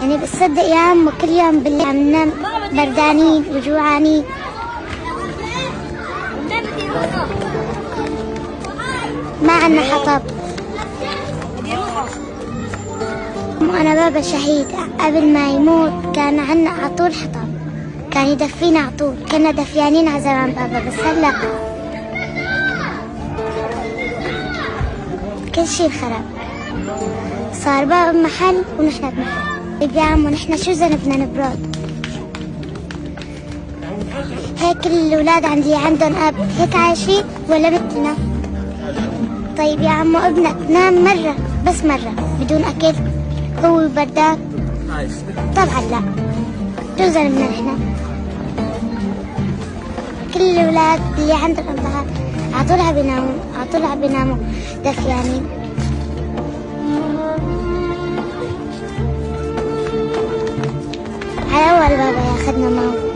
يعني بتصدق يا عم كل يوم بالليل عم ننام بردانين وجوعانين. ما عنا حطب. أنا بابا شهيد، قبل ما يموت كان عنا عطول حطب، كان يدفينا عطول، كنا دفيانين على زمان بابا. بس هلا كل شي انخرب، صار بابا بمحل ونحن بمحل. طيب يا عمو نحن شو ذنبنا نبرد؟ هيك الأولاد عندي عندهم أب هيك عايشين ولا مثلنا؟ طيب يا عمو ابنك نام مرة بس مرة بدون أكل هو بردان؟ طبعا لا. شو ذنبنا نحن؟ كل الأولاد اللي عندهم أبهات عطولها بيناموا دفيانين. على أول بابا ياخدنا معه.